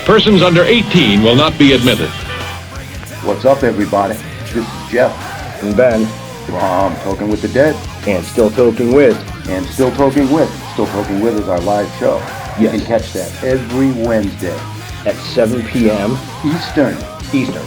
Persons under 18 will not be admitted. What's up, everybody? This is Jeff. And Ben. From Toking with the Dead. And Still Toking With. And Still Toking With. Still Toking With is our live show. You can catch that every Wednesday. At 7 p.m. Eastern.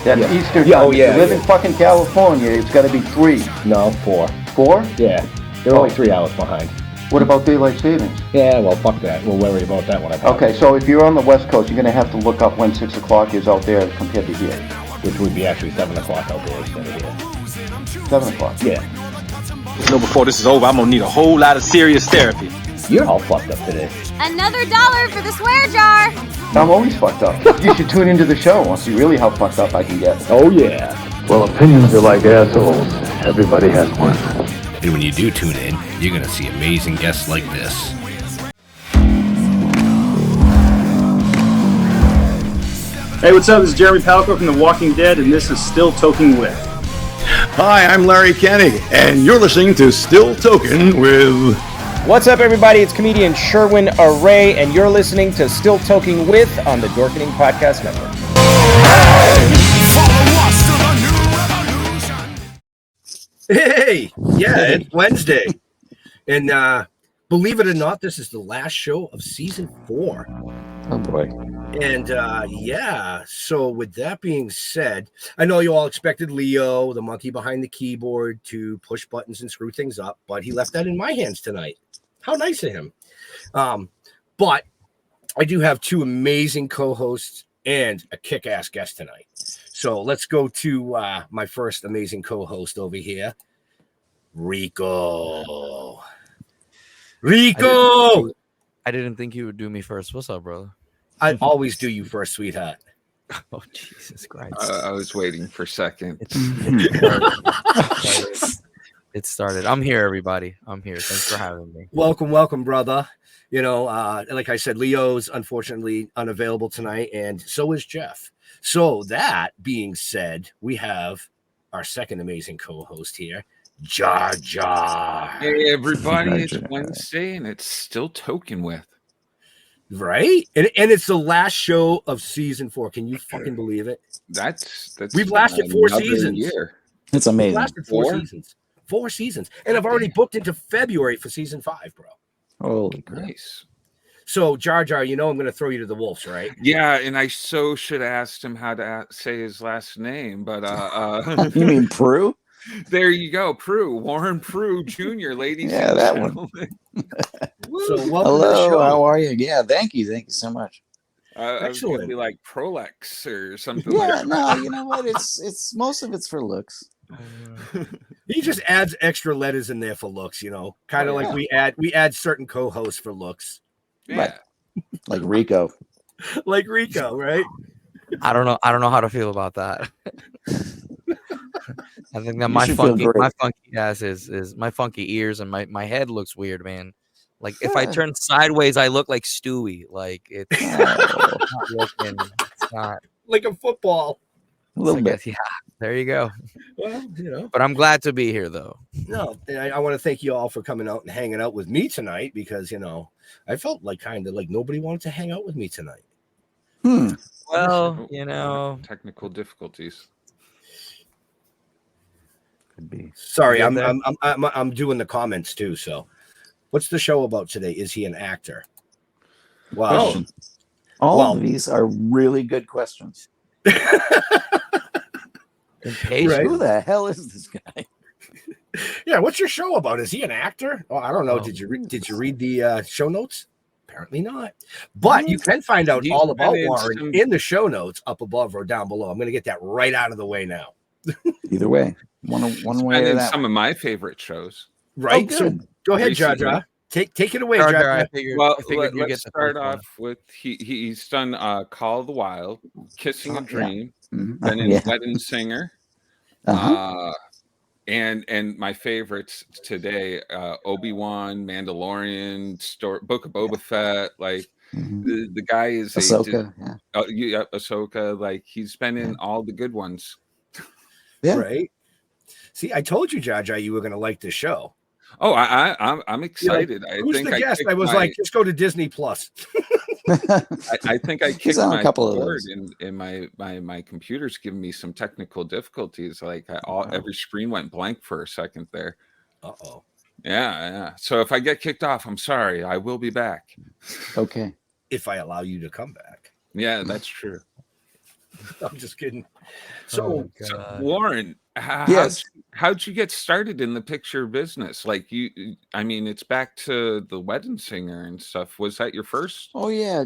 That's Eastern yeah, time. Oh, yeah. If you live in fucking California, it's got to be 3. No, 4. 4? Yeah. They're only 3 hours behind. What about daylight savings? Yeah, well, fuck that. We'll worry about that one. Okay, so if you're on the West Coast, you're going to have to look up when 6 o'clock is out there compared to here. Which would be actually 7 o'clock out there instead of here. 7 o'clock? Yeah. Before this is over, I'm going to need a whole lot of serious therapy. You're all fucked up today. Another $1 for the swear jar. I'm always fucked up. You should tune into the show and see really how fucked up I can get. Oh, yeah. Well, opinions are like assholes. Everybody has one. And when you do tune in, you're going to see amazing guests like this. Hey, what's up? This is Jeremy Palco from The Walking Dead, and this is Still Toking With. Hi, I'm Larry Kenny, and you're listening to Still Toking With... What's up, everybody? It's comedian Sherwin Array, and you're listening to Still Toking With on the Dorkening Podcast Network. Hey, yeah, it's Wednesday. And believe it or not, this is the last show of season 4. Oh, boy. And yeah, so with that being said, I know you all expected Leo, the monkey behind the keyboard, to push buttons and screw things up, but he left that in my hands tonight. How nice of him. But I do have 2 amazing co-hosts and a kick-ass guest tonight. So let's go to my first amazing co-host over here, Rico. I didn't think you would do me first. What's up, brother? I always do you first, sweetheart. Oh, Jesus Christ. I was waiting for second. It started. I'm here, everybody. I'm here. Thanks for having me. Welcome, brother. You know, like I said, Leo's unfortunately unavailable tonight, and so is Jeff. So that being said, we have our second amazing co-host here, Jar Jar. Hey, everybody. It's Wednesday, and it's Still Toking With. Right? And it's the last show of season 4. Can you fucking believe it? That's We've lasted 4 seasons. Year. It's amazing. We've lasted 4 seasons. 4 seasons. And I've already booked into February for season 5, bro. Holy nice. So, Jar Jar, you know I'm going to throw you to the wolves, right? Yeah, and I should have asked him how to say his last name, but You mean Proulx? There you go, Proulx, Warren Proul Jr., ladies and that gentlemen. So Hello, to the show. How are you? Yeah, thank you so much. I was going to be like Proulx or something. Yeah, like no, you know what? It's most of it's for looks. He just adds extra letters in there for looks, you know, kind of like we add certain co-hosts for looks. Yeah, like Rico. Like Rico, right? I don't know how to feel about that. I think that my funky ass is my funky ears and my head looks weird, man. Like if I turn sideways, I look like Stewie. Like it's not looking, it's not like a football. A little bit. Yeah, there you go. Well, you know. But I'm glad to be here, though. No, I want to thank you all for coming out and hanging out with me tonight because, you know, I felt like kind of like nobody wanted to hang out with me tonight. Well, you know, technical difficulties. Could be. Sorry, I'm doing the comments too. So, what's the show about today? Is he an actor? Wow. All of these are really good questions. Right? Who the hell is this guy? Yeah, what's your show about? Is he an actor? Oh, I don't know. Did you read the show notes? Apparently not. But you can find out all about Warren in the show notes up above or down below. I'm going to get that right out of the way now. Either way, one way or that. Some of my favorite shows. Right. So go ahead, Jar Jar. Take it away, Jar Jar. I figured let's start off with he's done Call of the Wild, Kissing a Dream, then in Wedding Singer, and my favorites today, Obi-Wan, Mandalorian, Book of Boba Fett. Like the guy is Ahsoka. Ahsoka. Like he's been in all the good ones. Yeah. Right. See, I told you, Jar Jar, you were going to like this show. Oh, I'm excited. Who's the guest? I was like, just go to Disney Plus. I think I He's kicked on a my couple of cord, those. and my computer's giving me some technical difficulties. Like every screen went blank for a second there. Uh-oh. Yeah. So if I get kicked off, I'm sorry. I will be back. Okay. If I allow you to come back. Yeah, that's true. I'm just kidding. So, Warren, Yes. how'd you get started in the picture business? Like I mean, it's back to the Wedding Singer and stuff. Was that your first? Oh yeah.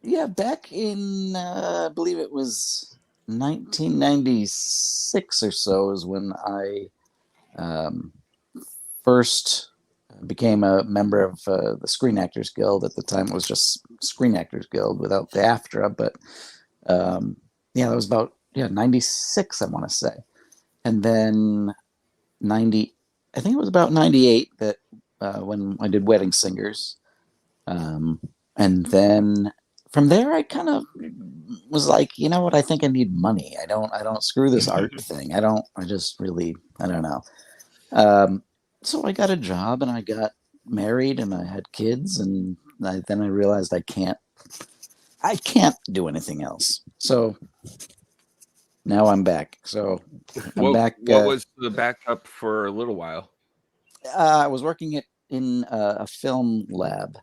Yeah, back in I believe it was 1996 or so is when I first became a member of the Screen Actors Guild. At the time, it was just Screen Actors Guild without the AFTRA. But yeah, that was about 96, I want to say. And then I think it was about 98 that when I did Wedding Singers. And then from there, I kind of was like, you know what? I think I need money. I don't screw this art thing. I don't know. So I got a job and I got married and I had kids, and then I realized I can't do anything else. So now I'm back. So I'm back. What was the backup for a little while? I was working in a film lab,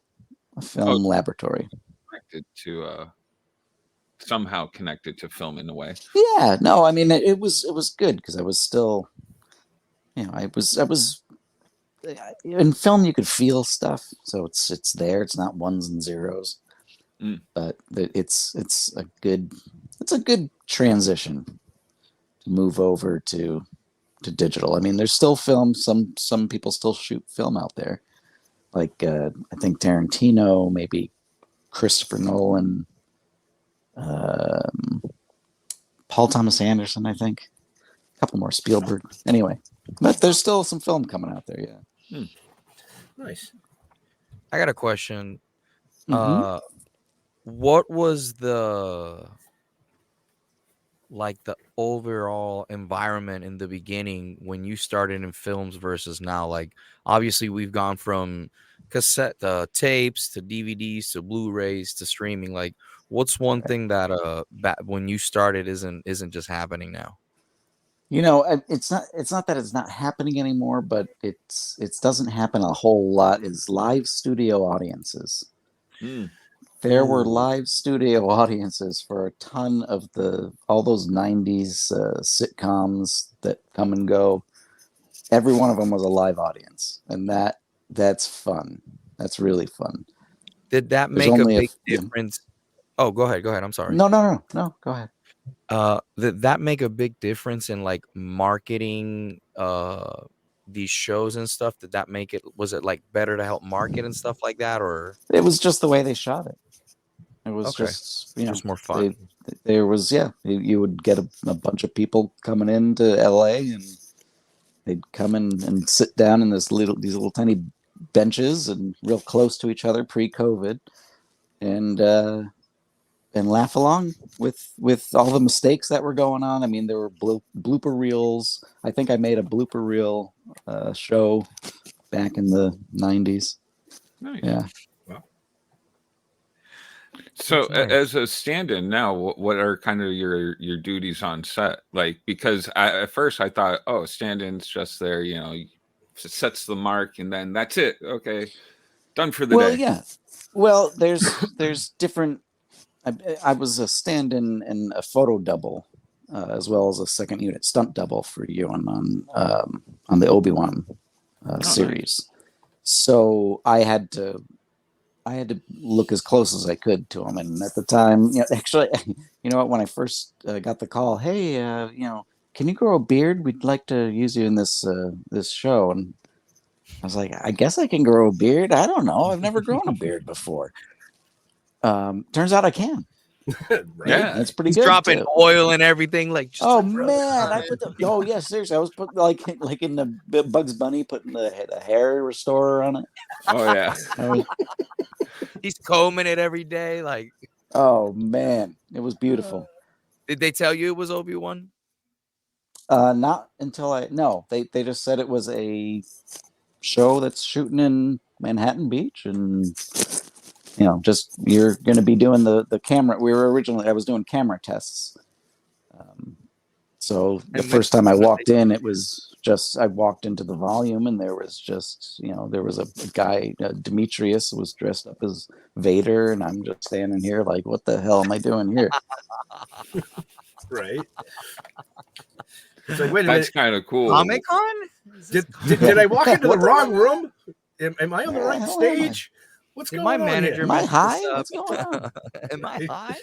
a film laboratory. Connected to somehow connected to film in a way. Yeah, no, I mean it was good because I was still, I was in film. You could feel stuff, so it's there. It's not ones and zeros, but it's a good transition to move over to digital. I mean, there's still film. Some people still shoot film out there, like I think Tarantino, maybe Christopher Nolan, Paul Thomas Anderson, I think, a couple more, Spielberg. Anyway, but there's still some film coming out there. Yeah. Nice. I got a question. What was the overall environment in the beginning when you started in films versus now? Like, obviously we've gone from cassette tapes to DVDs to Blu-rays to streaming. Like, what's one thing that when you started isn't just happening now? It's not that it's not happening anymore, but it doesn't happen a whole lot. Is live studio audiences. There were live studio audiences for a ton of all those 90s sitcoms that come and go. Every one of them was a live audience, and that's fun. That's really fun. Did that make a big difference? Oh, go ahead. I'm sorry. No, go ahead. Did that make a big difference in like marketing these shows and stuff? Did that make it? Was it like better to help market and stuff like that, or it was just the way they shot it? It was just more fun. There was you would get a bunch of people coming into LA, and they'd come in and sit down in these little tiny benches and real close to each other pre-COVID, and laugh along with all the mistakes that were going on. I mean, there were blooper reels. I think I made a blooper reel show back in the 90s. Nice. Yeah. Wow. So as a stand-in now, what are kind of your duties on set? Like, because at first I thought, oh, stand-in's just there, sets the mark and then that's it. Okay. Done for the day. Well, yeah. Well, there's different. I was a stand-in and a photo double, as well as a second unit stunt double for you on the Obi-Wan series. Nice. So I had to look as close as I could to him. And at the time, actually, when I first got the call, hey, can you grow a beard? We'd like to use you in this show. And I was like, I guess I can grow a beard. I don't know. I've never grown a beard before. Turns out I can. Right? Yeah, that's pretty He's good. Dropping oil and everything. Like, man, I put seriously, I was put like in the Bugs Bunny, putting the hair restorer on it. Oh yeah. He's combing it every day. Like, oh man, it was beautiful. Did they tell you it was Obi-Wan? Not until they just said it was a show that's shooting in Manhattan Beach, and just you're going to be doing the camera. I was doing camera tests. So the first time I walked in, it was just, I walked into the volume and there was just, there was a guy, Demetrius was dressed up as Vader, and I'm just standing here like, what the hell am I doing here? Right. It's like, wait a That's minute. kind of cool. Comic-Con? Did I walk into the wrong room? Am I on the right stage? What's going on here? Am I high? What's going on? Am I high?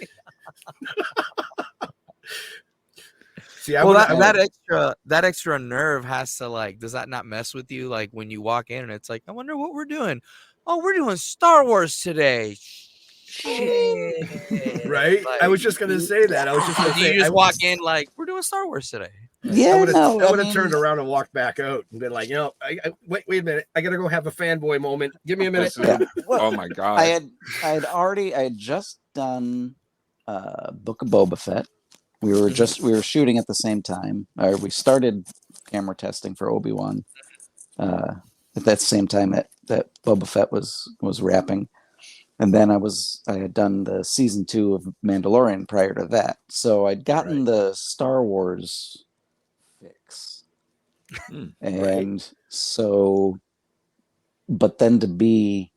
See, that extra nerve has to, like, does that not mess with you? Like when you walk in and it's like, I wonder what we're doing. Oh, we're doing Star Wars today. Right? Like, I was just gonna say that. I was just gonna say, you just walk in like, we're doing StarArs today. Yeah, I would have turned around and walked back out and been like, wait a minute, I gotta go have a fanboy moment. Give me a minute. Oh my god! I had just done Book of Boba Fett. We were shooting at the same time. We started camera testing for Obi-Wan at that same time that Boba Fett was wrapping. And then I had done the season 2 of Mandalorian prior to that. So I'd gotten the Star Wars fix. And so, but then to be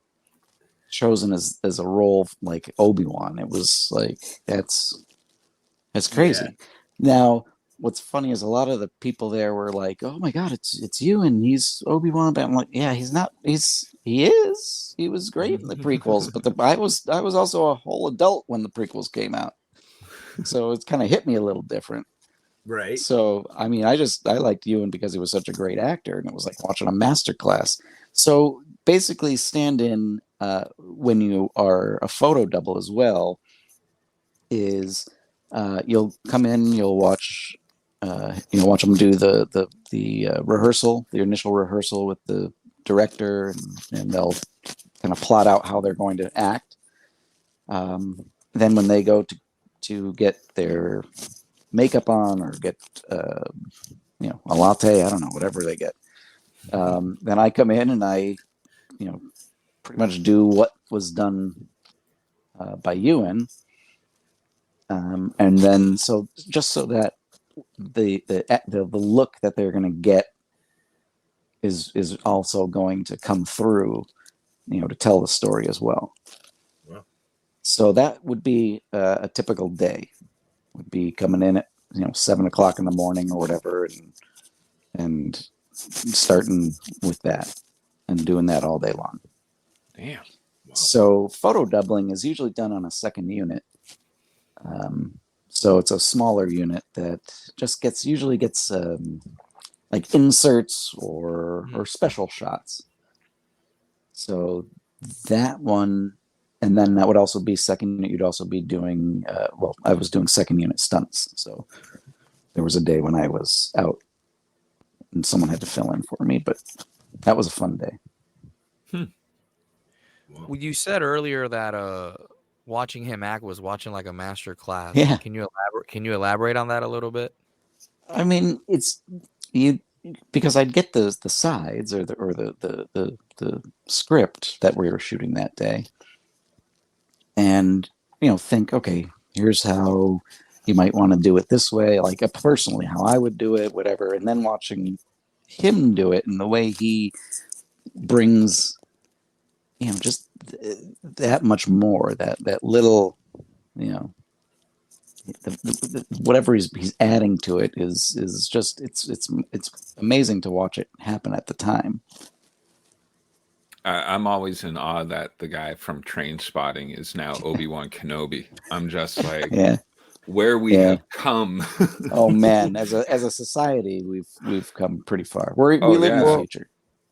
chosen as a role like Obi-Wan, it was like, that's crazy. Yeah. Now, what's funny is a lot of the people there were like, "Oh my God, it's you, and he's Obi-Wan." But I'm like, "Yeah, he's not. He is. He was great in the prequels, but I was also a whole adult when the prequels came out, so it's kind of hit me a little different." Right. So, I mean, I liked Ewan because he was such a great actor, and it was like watching a masterclass. So basically, stand-in when you are a photo double as well is. You'll come in, you'll watch them do the rehearsal, the initial rehearsal with the director, and they'll kind of plot out how they're going to act. Then when they go to get their makeup on or get a latte, I don't know, whatever they get. Then I come in and I pretty much do what was done by Ewan. And then, so that the look that they're going to get is also going to come through, to tell the story as well. Wow. So that would be a typical day. Would be coming in at 7:00 in the morning or whatever, and starting with that and doing that all day long. Damn. Wow. So photo doubling is usually done on a second unit. So it's a smaller unit that just usually gets like inserts or special shots. So that one, and then that would also be second unit. You'd also be doing, I was doing second unit stunts. So there was a day when I was out and someone had to fill in for me, but that was a fun day. Well, you said earlier that, watching him act was watching like a master class. Yeah. Can you elaborate on that a little bit? I mean, it's because I'd get the sides or the script that we were shooting that day, and think, okay, here's how you might want to do it this way, like personally how I would do it, whatever, and then watching him do it and the way he brings just that much more, that little, whatever he's adding to it is just it's amazing to watch it happen at the time. I'm always in awe that the guy from Train Spotting is now Obi-Wan Kenobi. I'm just like, where we have come. Oh man, as a society, we've come pretty far. We live in the future.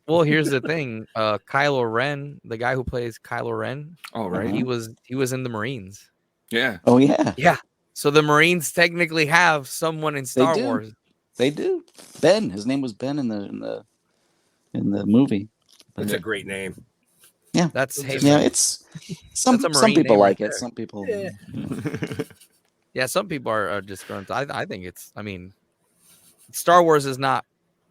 Well, here's the thing. Kylo Ren, the guy who plays Kylo Ren, right, he was in the Marines. Yeah. Oh yeah. Yeah. So the Marines technically have someone in Star Wars. They do. Ben. His name was Ben in the movie. That's a great name. Yeah. It's some people like it. Some people. Yeah. Yeah. Some people are just going to. I think it's. I mean, Star Wars is not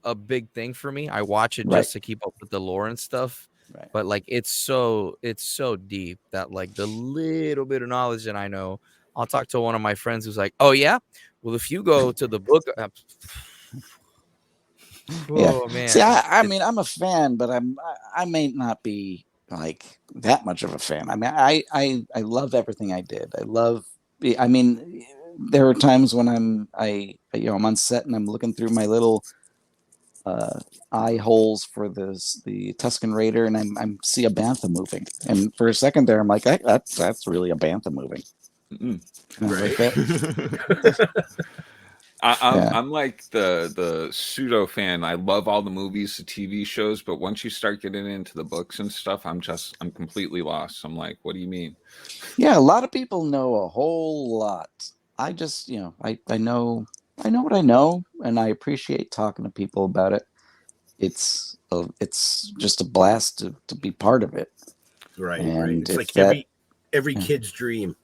a big thing for me. I watch it just to keep up with the lore and stuff. Right. But like it's so deep that like the little bit of knowledge that I know, I'll talk to one of my friends who's like, "Oh yeah, well if you go to the book." Yeah. Man. See, I mean, I'm a fan, but I may not be like that much of a fan. I mean, I love everything I did. I mean, there are times when I'm on set and I'm looking through my little eye holes for the Tusken Raider, and I see a bantha moving, and for a second there, I'm like, that's really a bantha moving. Right. I'm like the pseudo fan. I love all the movies, the TV shows, but once you start getting into the books and stuff, I'm completely lost. I'm like, what do you mean? Yeah, a lot of people know a whole lot. I just, I know what I know, and I appreciate talking to people about it. It's just a blast to be part of it. Right. And right. It's like every kid's dream.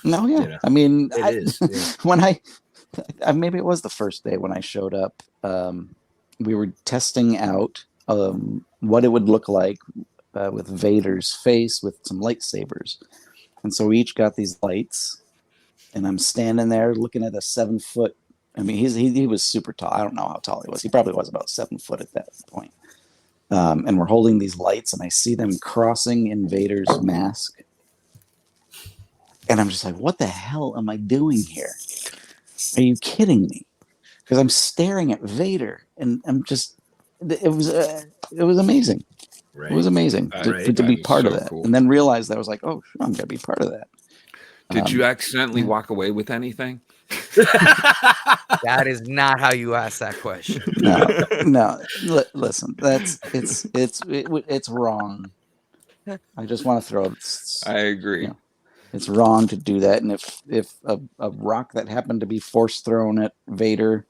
No, yeah. You know? I mean, it is. Yeah. When maybe it was the first day when I showed up, we were testing out what it would look like with Vader's face with some lightsabers. And so we each got these lights, and I'm standing there looking at a 7 foot. I mean, he was super tall. I don't know how tall he was. He probably was about 7 foot at that point. And we're holding these lights, and I see them crossing in Vader's mask. And I'm just like, what the hell am I doing here? Are you kidding me? Because I'm staring at Vader, and I'm just, it was amazing. Right. It was amazing to be part of that. Cool. And then realize that I was like, oh, I'm going to be part of that. Did you accidentally walk away with anything? That is not how you ask that question. No. Listen, it's wrong. I just want to throw it. I agree. It's wrong to do that. And if a rock that happened to be force thrown at Vader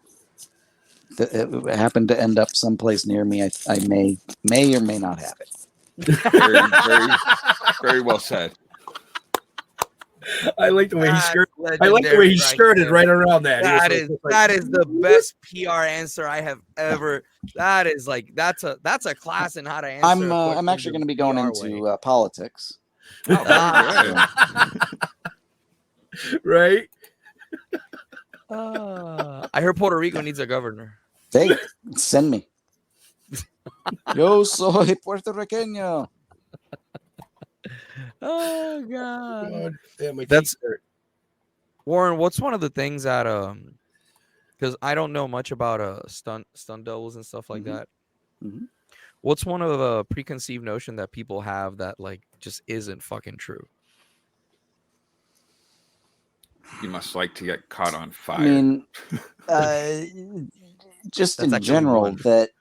it happened to end up someplace near me, I may or may not have it. Very, very, very well said. I like the way he skirted. I like the way he skirted right around that. That is the best PR answer I have ever. That is like that's a class in how to answer. I'm actually going to be going into politics. Right. I heard Puerto Rico needs a governor. Hey, send me. Yo soy puertorriqueño. Oh God. That's Warren. What's one of the things that because I don't know much about stunt doubles and stuff like that. Mm-hmm. What's one of the preconceived notion that people have that like just isn't fucking true? You must like to get caught on fire. I mean, just in general, that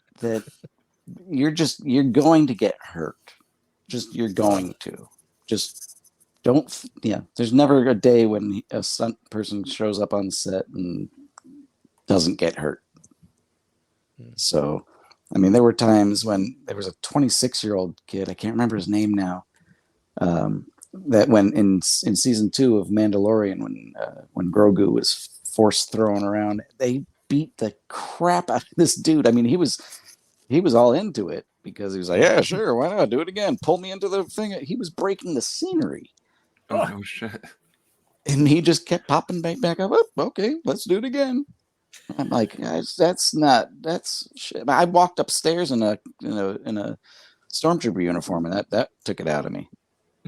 you're going to get hurt. You're going to. Just don't. Yeah, there's never a day when a stunt person shows up on set and doesn't get hurt. So, I mean, there were times when there was a 26-year-old kid, I can't remember his name now, that when in season 2 of Mandalorian, when Grogu was force thrown around, they beat the crap out of this dude. I mean, he was all into it because he was like, yeah, sure, why not do it again? Pull me into the thing. He was breaking the scenery. Oh, no shit. And he just kept popping back up. Oh, okay, let's do it again. I'm like, guys, that's shit. I walked upstairs in a Stormtrooper uniform, and that took it out of me.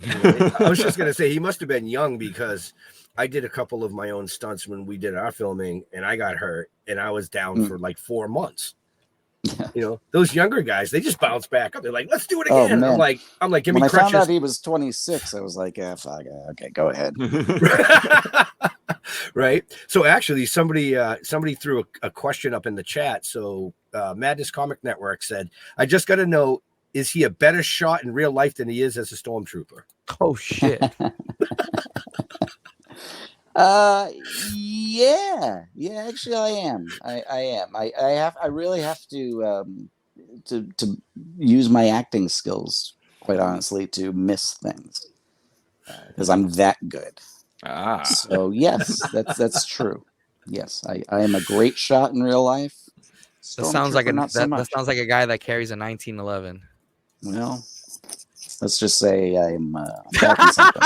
I was just gonna say he must have been young because I did a couple of my own stunts when we did our filming, and I got hurt, and I was down for like 4 months. You know, those younger guys, they just bounce back up. They're like, let's do it again. I'm like, give me crutches. When I found out he was 26, I was like, yeah, fuck, okay, go ahead. Right. So actually, somebody threw a question up in the chat. So Madness Comic Network said, I just got to know, is he a better shot in real life than he is as a stormtrooper? Oh shit. Yeah, actually I am. I am. I really have to use my acting skills, quite honestly, to miss things because I'm that good. So yes, that's true. Yes, I am a great shot in real life. That sounds like that sounds like a guy that carries a 1911. Well, Let's just say I'm packing something.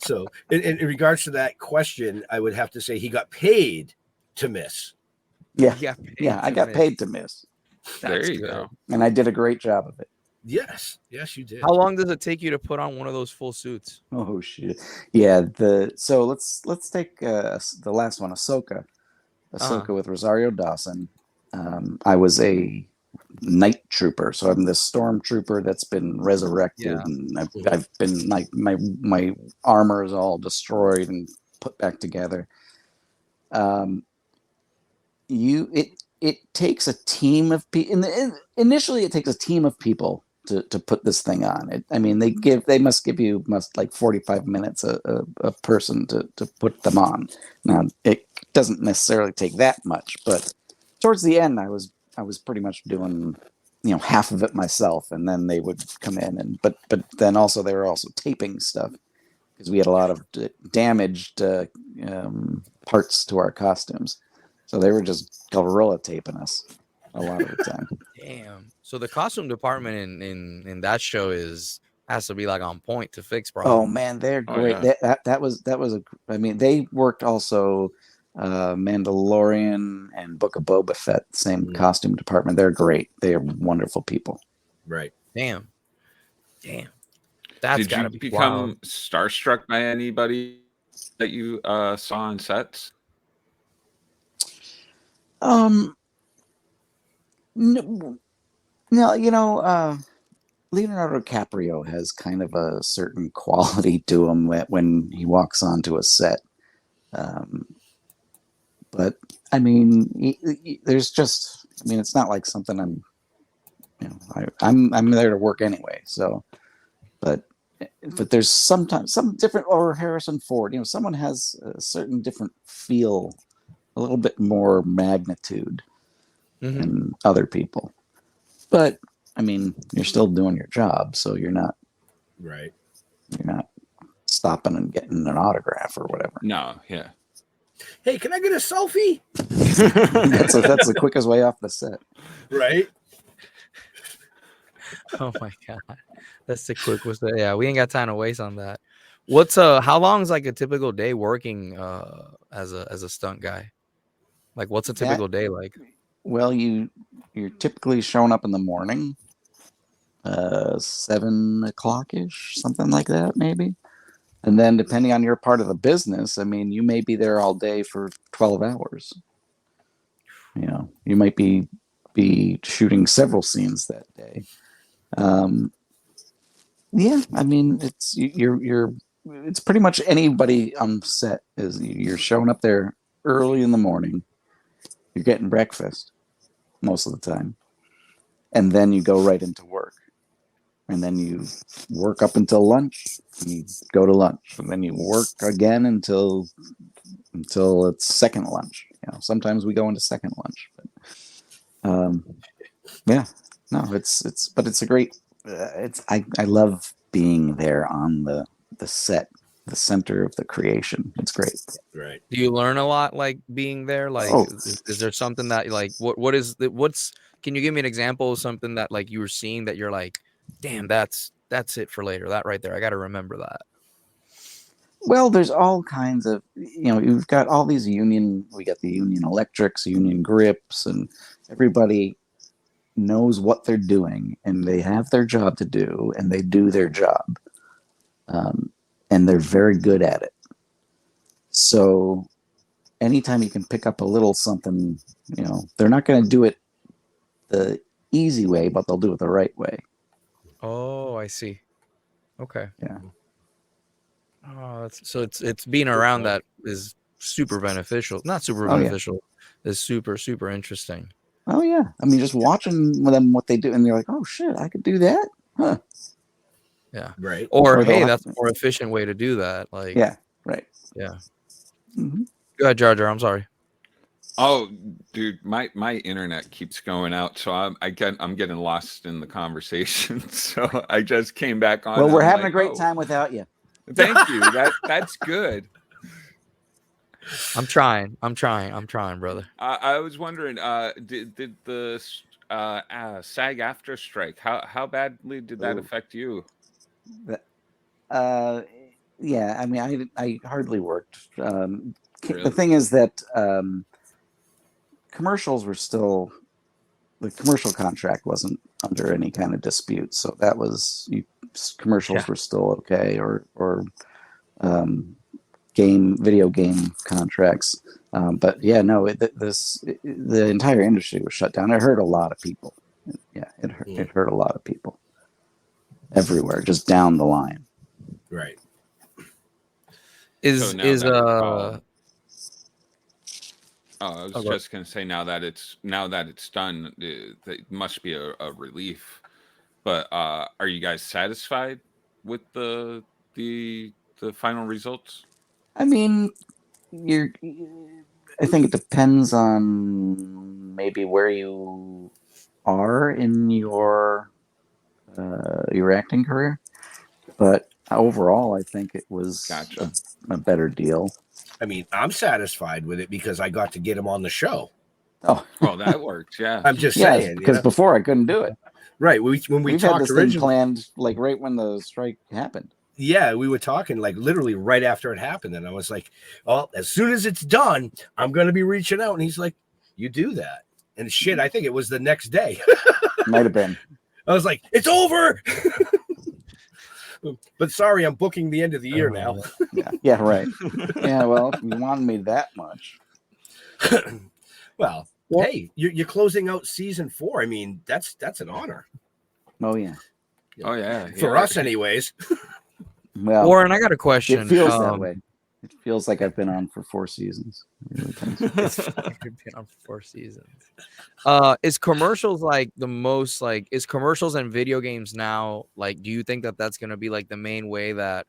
So, in regards to that question, I would have to say he got paid to miss. Yeah, I got paid to miss. There you go. And I did a great job of it. Yes, you did. How long does it take you to put on one of those full suits? Oh shit! Yeah, so let's take the last one, Ahsoka with Rosario Dawson. I was a night trooper, so I'm this stormtrooper that's been resurrected, and I've been like my armor is all destroyed and put back together. It takes a team of people. Initially, it takes a team of people to put this thing on. They must give you like 45 minutes a person to put them on. Now it doesn't necessarily take that much, but towards the end, I was pretty much doing half of it myself, and then they would come in but then also they were also taping stuff because we had a lot of damaged parts to our costumes, so they were just gorilla taping us a lot of the time. Damn. So the costume department in that show has to be like on point to fix Oh problems. man, they're great. That was they worked also Mandalorian and Book of Boba Fett, same costume department. They're great. They are wonderful people. Right. Damn. That's Did gotta you be become wild. starstruck by anybody that you saw on sets? No, Leonardo DiCaprio has kind of a certain quality to him when he walks onto a set. But there's just, it's not like something I'm there to work anyway. So, but there's sometimes some different, or Harrison Ford, someone has a certain different feel, a little bit more magnitude than other people. But you're still doing your job, so you're not stopping and getting an autograph or whatever. No, yeah. Hey, can I get a selfie? That's the quickest way off the set. Right. Oh my god, that's the quickest. Yeah, we ain't got time to waste on that. What's how long is like a typical day working as a stunt guy? Like, what's a typical day like? Well, you're typically showing up in the morning, 7 o'clock ish, something like that, maybe. And then, depending on your part of the business, you may be there all day for 12 hours. You might be shooting several scenes that day. It's pretty much anybody on set you're showing up there early in the morning. You're getting breakfast most of the time, and then you go right into work. And then you work up until lunch, and you go to lunch, and then you work again until it's second lunch. Sometimes we go into second lunch, but it's a great. I love being there on the set, the center of the creation. It's great. Right. Do you learn a lot like being there? Like, is there something that like what's? Can you give me an example of something that like you were seeing that you're like, damn, that's it for later. That right there, I got to remember that. Well, there's all kinds of, you've got all these we got the Union Electrics, Union Grips, and everybody knows what they're doing, and they have their job to do, and they do their job. And they're very good at it. So anytime you can pick up a little something, they're not going to do it the easy way, but they'll do it the right way. Oh, I see. Okay. Yeah. Oh, it's being around that is super beneficial. Not super beneficial. Yeah. Is super, super interesting. Oh yeah. Just watching them what they do, and they're like, oh shit, I could do that? Huh. Yeah. Right. Or hey, that's a more efficient way to do that. Like, yeah. Right. Yeah. Mm-hmm. Go ahead, Jar Jar. I'm sorry. Oh, dude, my internet keeps going out, so I'm getting lost in the conversation. So I just came back on. Well, we're having a great time without you. Thank you. That's good. I'm trying, brother. I was wondering, did the SAG after strike. How badly did that affect you? Yeah, I mean, I hardly worked. Really? The thing is that commercials were still, the commercial contract wasn't under any kind of dispute, so that was commercials were still okay, or video game contracts. But yeah, no, the entire industry was shut down. It hurt a lot of people. Yeah, it hurt a lot of people everywhere, just down the line. Right. I was just gonna say now that it's done, it must be a relief. But are you guys satisfied with the final results? I mean, I think it depends on maybe where you are in your acting career, but overall, I think it was a better deal. I mean, I'm satisfied with it because I got to get him on the show. Oh, well, that worked. Yeah, I'm just saying, because before I couldn't do it. Right. When we We've talked had this originally, thing planned like right when the strike happened. Yeah, we were talking like literally right after it happened, and I was like, "Oh, as soon as it's done, I'm going to be reaching out." And he's like, "You do that?" And shit, I think it was the next day. Might have been. I was like, "It's over." But sorry, I'm booking the end of the year now. Yeah, right. Yeah, well, if you wanted me that much. Well, hey, you're closing out season 4. I mean, that's an honor. Oh yeah. Oh yeah. For us, anyways. Well, Warren, I got a question. It feels that way. It feels like I've been on for 4 seasons. It really does. I've been on for 4 seasons. Is commercials like the most like? Is commercials and video games now like? Do you think that that's going to be like the main way that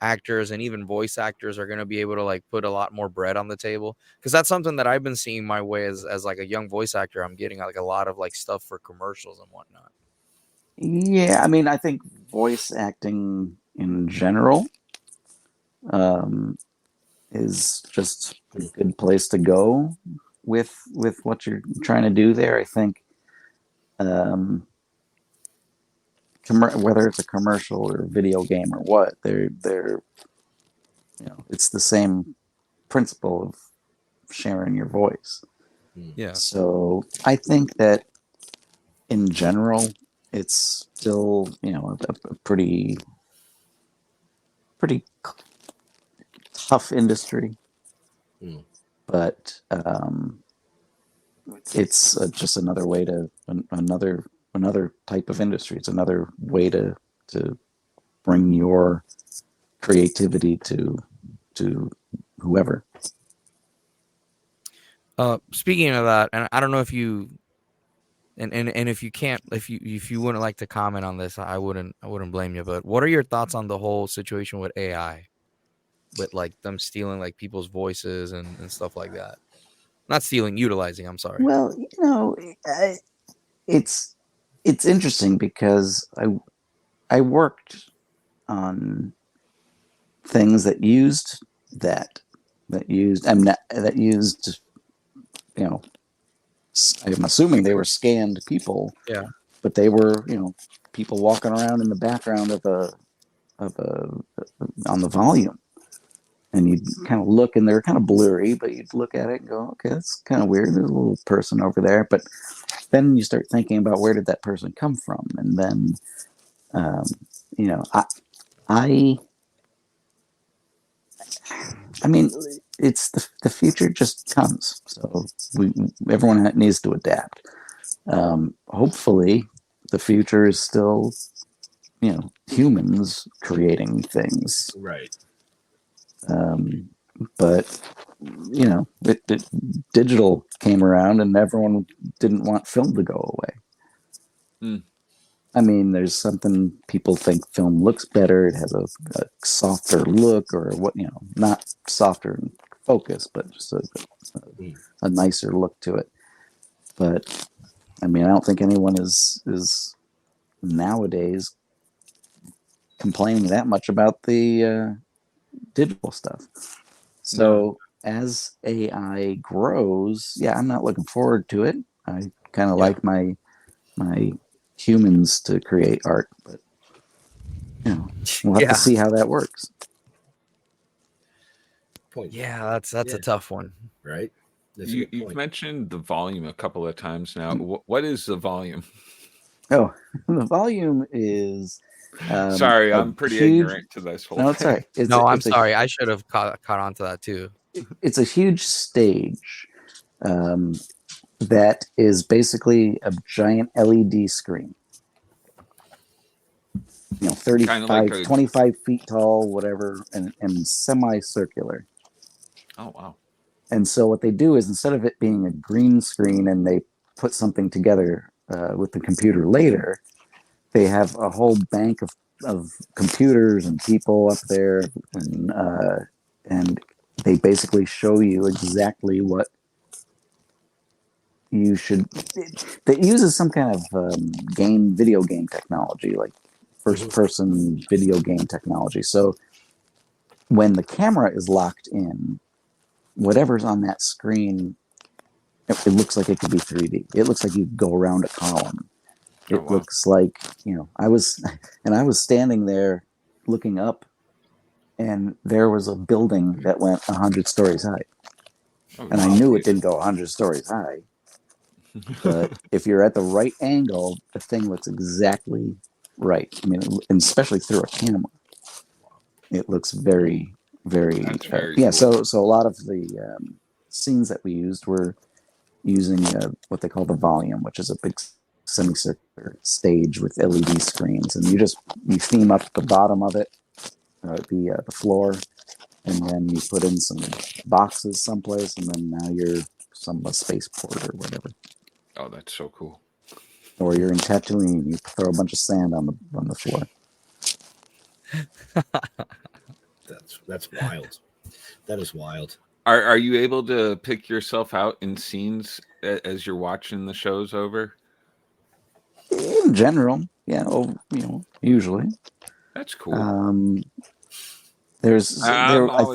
actors and even voice actors are going to be able to like put a lot more bread on the table? Because that's something that I've been seeing my way as like a young voice actor. I'm getting like a lot of like stuff for commercials and whatnot. Yeah, I mean, I think voice acting in general is just a good place to go with what you're trying to do there. I think whether it's a commercial or a video game or what, they're it's the same principle of sharing your voice. Yeah. So I think that in general, it's still a pretty tough industry, but it's just another way to another type of industry. It's another way to bring your creativity to whoever. Speaking of that, and I don't know if you and if you can't, if you wouldn't like to comment on this, I wouldn't blame you. But what are your thoughts on the whole situation with AI, with like them stealing like people's voices and stuff like that? Not stealing, utilizing. I'm sorry. Well, it's interesting because I worked on things that used I'm assuming they were scanned people. Yeah. But they were, people walking around in the background on the volume. And you'd kind of look, and they're kind of blurry, but you'd look at it and go, okay, that's kind of weird. There's a little person over there. But then you start thinking about where did that person come from? And then, I mean, it's the future just comes. So everyone needs to adapt. Hopefully, the future is still, humans creating things. Right. But digital came around, and everyone didn't want film to go away. I mean, there's something people think film looks better. It has a softer look, or not softer in focus, but just a nicer look to it. But I mean, I don't think anyone is nowadays complaining that much about the digital stuff. So as AI grows, I'm not looking forward to it. I kind of like my my humans to create art, but we'll have to see how that works. Yeah, that's a tough one, right? You've mentioned the volume a couple of times now. What is the volume? Oh, the volume is. Sorry, I'm pretty ignorant to this whole thing. It's all right. I'm sorry. I should have caught on to that too. It's a huge stage that is basically a giant LED screen. 35, 25 feet tall, whatever, and semicircular. Oh, wow. And so what they do is, instead of it being a green screen and they put something together with the computer later, they have a whole bank of computers and people up there, and they basically show you exactly what you should. It uses some kind of video game technology, like first-person video game technology. So when the camera is locked in, whatever's on that screen, it looks like it could be 3D. It looks like you go around a column. It looks like, I was standing there looking up, and there was a building that went 100 stories high. And I knew it didn't go 100 stories high. But if you're at the right angle, the thing looks exactly right. I mean, and especially through a camera, it looks very, very, cool. So a lot of the scenes that we used were using what they call the volume, which is a big semicircular stage with LED screens, and you theme up the bottom of it, the floor, and then you put in some boxes someplace, and then now you're a spaceport or whatever. Oh, that's so cool. Or you're in Tatooine, you throw a bunch of sand on the floor. That's wild. That is wild. Are you able to pick yourself out in scenes as you're watching the shows over? In general, yeah. Usually. That's cool. I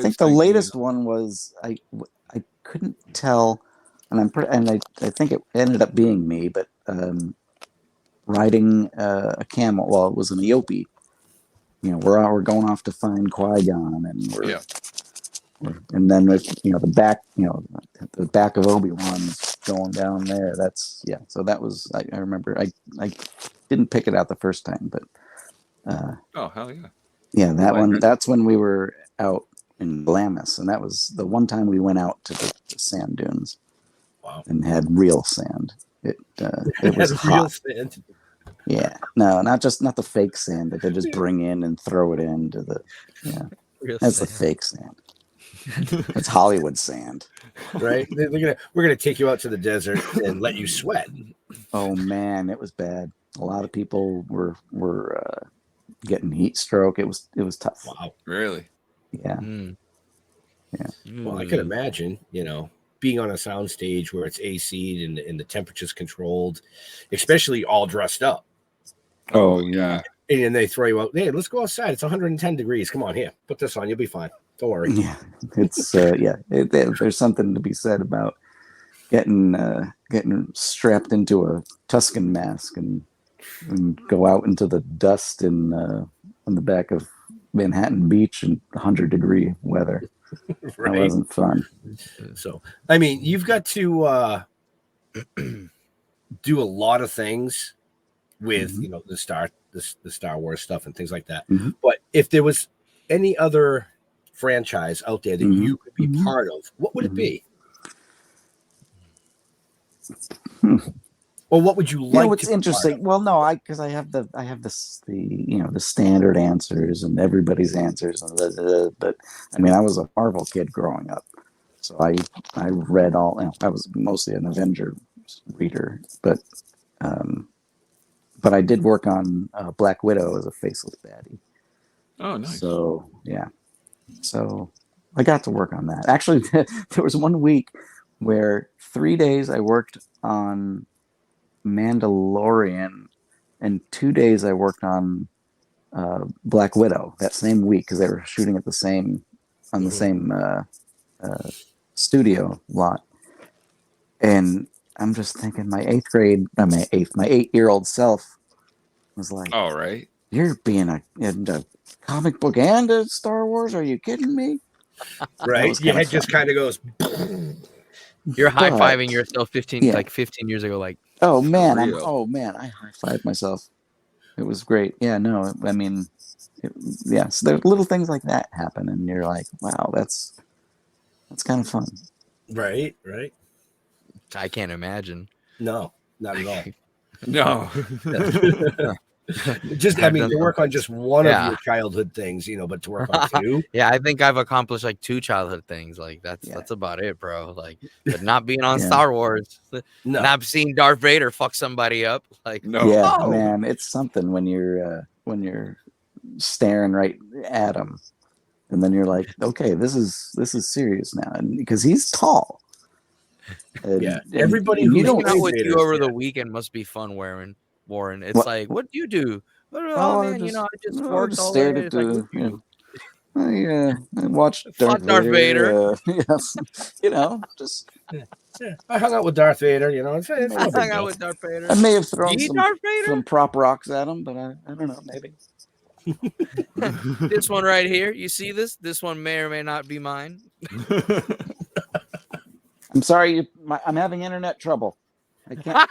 think the latest one was I couldn't tell, and I think it ended up being me, but riding a camel. Well, it was an Eopie. We're going off to find Qui-Gon, and then the back of Obi-Wan's going down there. So that was I remember I didn't pick it out the first time, but oh hell yeah. Yeah, that one. That's when we were out in Glamis, and that was the one time we went out to the sand dunes. Wow. And had real sand. It was hot. Real sand. Yeah, no, not the fake sand that they just bring in and throw it into the. Yeah, that's the fake sand. It's Hollywood sand. Right? We're gonna take you out to the desert and let you sweat. Oh man, it was bad. A lot of people were getting heat stroke. It was tough. Wow, really? Yeah. Yeah. Well, I could imagine, being on a sound stage where it's AC'd and the temperature's controlled, especially all dressed up. Oh yeah. And then they throw you out. Hey, let's go outside. It's 110 degrees. Come on, here, put this on. You'll be fine. Don't worry. Yeah, it's there's something to be said about getting strapped into a Tusken mask and go out into the dust on the back of Manhattan Beach in 100-degree weather. Right. That wasn't fun. So, I mean, you've got to do a lot of things with the Star Wars stuff and things like that. Mm-hmm. But if there was any other franchise out there that you could be part of, what would it be? Or what would you like? What's interesting? Well, no, because I have the standard answers and everybody's answers, but I mean, I was a Marvel kid growing up, so I read all. I was mostly an Avenger reader, but I did work on Black Widow as a faceless baddie. Oh, nice. So yeah, so I got to work on that. Actually, there was one week where 3 days I worked on Mandalorian, and 2 days I worked on Black Widow that same week because they were shooting at the same studio lot. And I'm just thinking my 8-year-old self was like, all right, you're being a comic book and a Star Wars? Are you kidding me? Right. Your head just kind of goes. You're high-fiving yourself 15 years ago, like, oh man, I high-fived myself. It was great. Yeah, no, I mean, so there little things like that happen, and you're like, wow, that's kind of fun. Right. I can't imagine. No, not at all. No. Just, I mean, to work on just one of your childhood things, but to work on two. Yeah, I think I've accomplished like 2 childhood things. Like that's about it, bro. Like, but not being on Star Wars, not seeing Darth Vader fuck somebody up. Like, no, yeah, man, it's something when you're staring right at him, and then you're like, okay, this is serious now, and because he's tall. And everybody who's hanging out with you over the weekend must be fun, Warren. It's like, what do you do? Oh man, I just worked all stared day. at the. I watched Darth Vader. Yes, just. I hung out with Darth Vader. I hung out with Darth Vader. I may have thrown some prop rocks at him, but I don't know, maybe. This one right here, you see this? This one may or may not be mine. I'm sorry, I'm having internet trouble. I can't.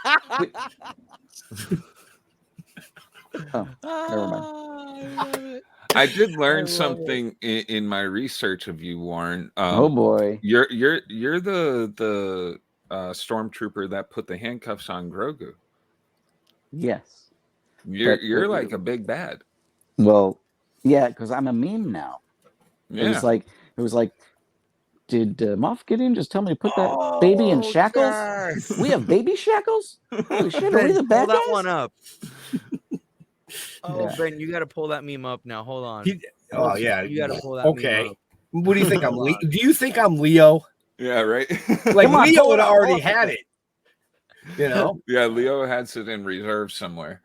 Oh, never mind. I did learn something in my research of you, Warren. Oh boy, you're the stormtrooper that put the handcuffs on Grogu. Yes, you're like a big bad. Well, yeah, because I'm a meme now. Yeah. It was like, did Moff Gideon just tell me to put that baby in shackles? Yes. We have baby shackles? Holy shit, are we the bad guys? Pull that one up. Ben, you got to pull that meme up now. Hold on. You got to pull that meme up. What do you think? Do you think I'm Leo? Yeah, right. Like Leo would have already had it. Yeah, Leo has it in reserve somewhere.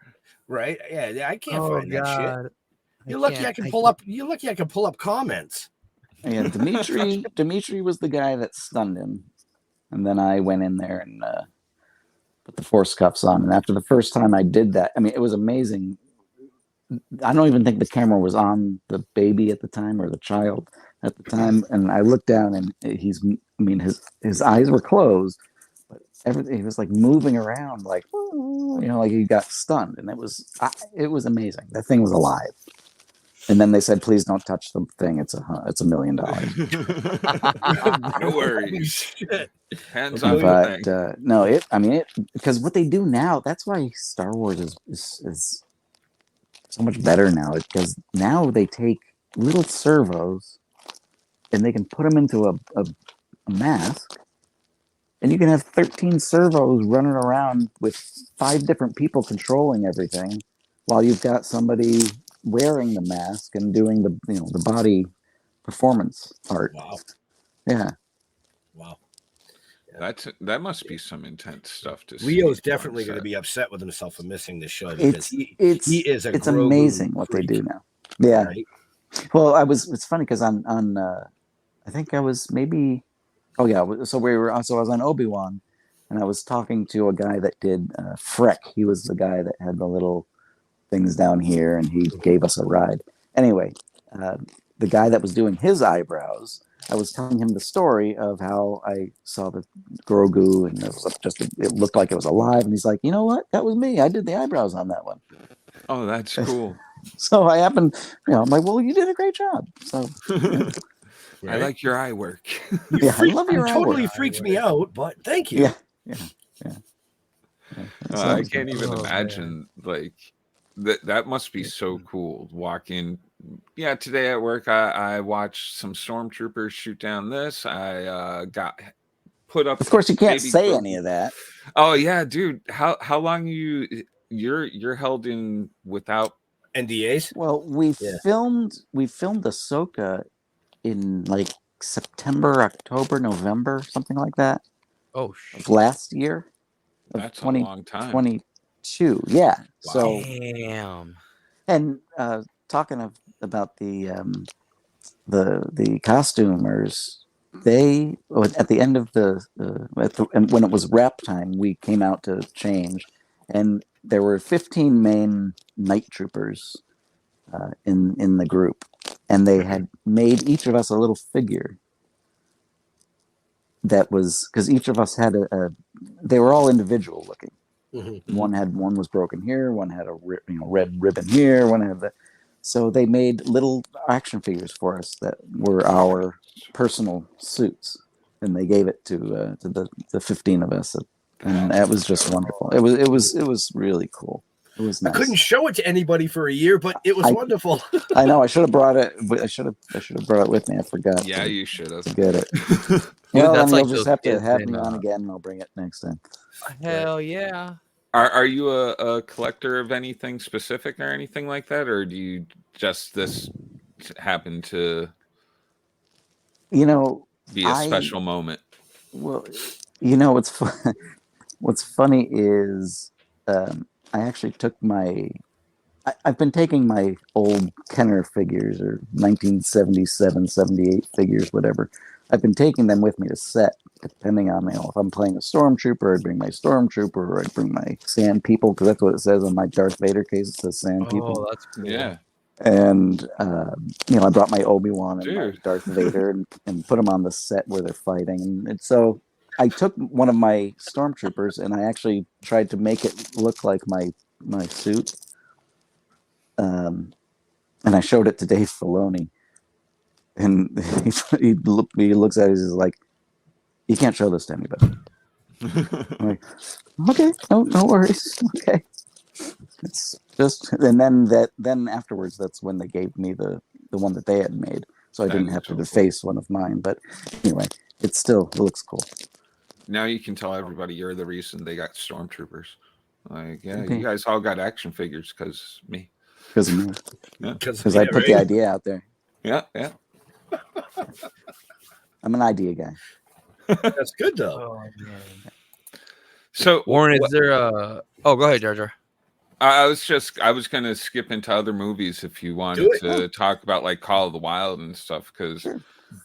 Right? Yeah, I can't find that shit. You're lucky I can pull up. You're lucky I can pull up comments. And Dimitri was the guy that stunned him, and then I went in there and put the force cuffs on. And after the first time I did that, I mean, it was amazing. I don't even think the camera was on the baby at the time or the child at the time. And I looked down, and his eyes were closed, but everything, he was like moving around, like like he got stunned, and it was amazing. That thing was alive. And then they said, "Please don't touch the thing. It's $1 million." No worries. Hands on the thing. No, because what they do now, that's why Star Wars is so much better now. Because now they take little servos and they can put them into a mask, and you can have 13 servos running around with 5 different people controlling everything, while you've got somebody wearing the mask and doing the body performance art. Wow. Yeah. Wow. That must be some intense stuff to see. Leo's definitely going to be upset with himself for missing this show because he is a it's amazing what they do now. Yeah. Right? Well, it's funny because on I think I was maybe so I was on Obi-Wan, and I was talking to a guy that did Freck. He was the guy that had the little things down here, and he gave us a ride. Anyway, the guy that was doing his eyebrows, I was telling him the story of how I saw the Grogu, and it looked like it was alive. And he's like, "You know what? That was me. I did the eyebrows on that one." Oh, that's cool. So I happened, I'm like, "Well, you did a great job." So right? I like your eye work. I love your eye work. Totally freaks me out, but thank you. Yeah. I can't even imagine like. That must be so cool walking. Yeah, today at work, I watched some stormtroopers shoot down this. I got put up. Of course, you can't say any of that. Oh yeah, dude. How long you're held in without NDAs? Well, we filmed Ahsoka in like September, October, November, something like that. Oh, of last year. That's a long time. 22, yeah. Wow. So damn. And talking about the costumers, they at the end of and when it was wrap time, we came out to change, and there were 15 main night troopers in the group, and they had made each of us a little figure. That was because each of us had they were all individual looking. Mm-hmm. One was broken here, one had a red ribbon here, one had so they made little action figures for us that were our personal suits, and they gave it to the 15 of us, and that was just wonderful. It was really cool. It was nice. I couldn't show it to anybody for a year, but it was wonderful. I know. I should have brought it. I should have brought it with me. I forgot. Yeah, you should have. Get it. Well, then you'll just have to have me on again, and I'll bring it next time. Hell yeah. Are you a collector of anything specific or anything like that, or do you just this happen to be a special moment? Well, what's funny is I actually took I've been taking my old Kenner figures or 1977, 78 figures, whatever. I've been taking them with me to set, depending on, if I'm playing a Stormtrooper, I'd bring my Stormtrooper, or I'd bring my Sand People, because that's what it says on my Darth Vader case. It says Sand People. Oh, that's cool. Yeah. And, I brought my Obi-Wan and my Darth Vader and put them on the set where they're fighting. And so I took one of my Stormtroopers and I actually tried to make it look like my suit. And I showed it to Dave Filoni. And he looks at it, he's like, "You can't show this to anybody." I'm like, okay, no worries. Okay. It's just, and then afterwards, that's when they gave me the one that they had made. So I didn't have to deface one of mine. But anyway, it looks cool. Now you can tell everybody you're the reason they got Stormtroopers. Like, yeah, you guys all got action figures because me. Because of me. Yeah. Because I put the idea out there. Yeah. I'm an idea guy. That's good though. Oh, man. So Warren, is there a? Oh, go ahead, Jar Jar. I was gonna skip into other movies if you wanted to talk about like Call of the Wild and stuff, because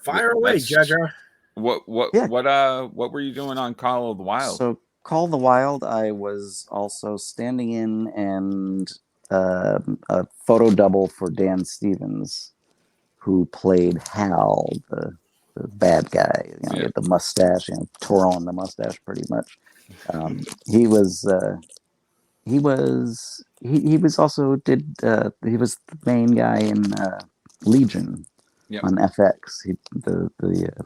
fire away, Jar Jar. What were you doing on Call of the Wild? So Call of the Wild, I was also standing in and a photo double for Dan Stevens, who played Hal, the bad guy. He had the mustache, tore on the mustache pretty much. He was the main guy in Legion on FX, the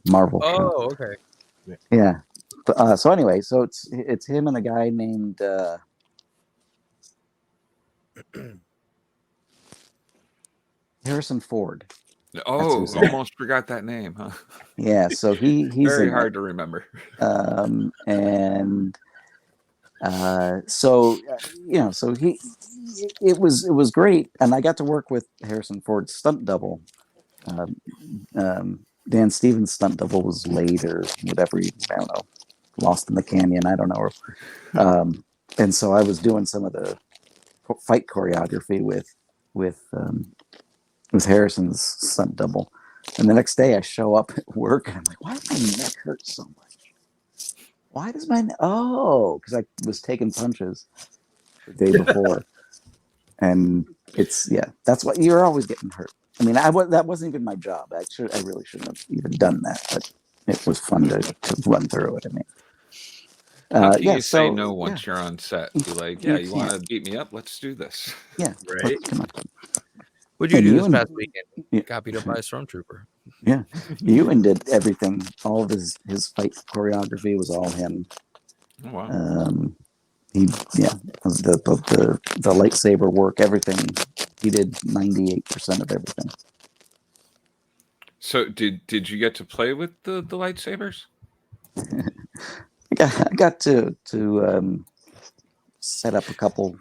Marvel show. Oh, okay. Yeah. So anyway, so it's him and a guy named Harrison Ford. Oh, almost forgot that name, huh? Yeah, so he's very hard to remember. So it was great, and I got to work with Harrison Ford's stunt double. Dan Stevens' stunt double was late or whatever. I don't know, lost in the canyon. I don't know. And so I was doing some of the fight choreography with Harrison's stunt double. And the next day I show up at work and I'm like, why does my neck hurt so much? Why does my neck? Oh, because I was taking punches the day before. And that's what you're always getting hurt. I mean, that wasn't even my job. I really shouldn't have even done that, but it was fun to run through it. I mean, you say no once you're on set. Be like, you want to beat me up? Let's do this. Yeah, right. Come on. What'd you do this past weekend? Got beat up by a Stormtrooper. Yeah, Ewan did everything. All of his fight choreography was all him. Oh, wow. The lightsaber work, everything. He did 98% of everything. So did you get to play with the lightsabers? I got to set up a couple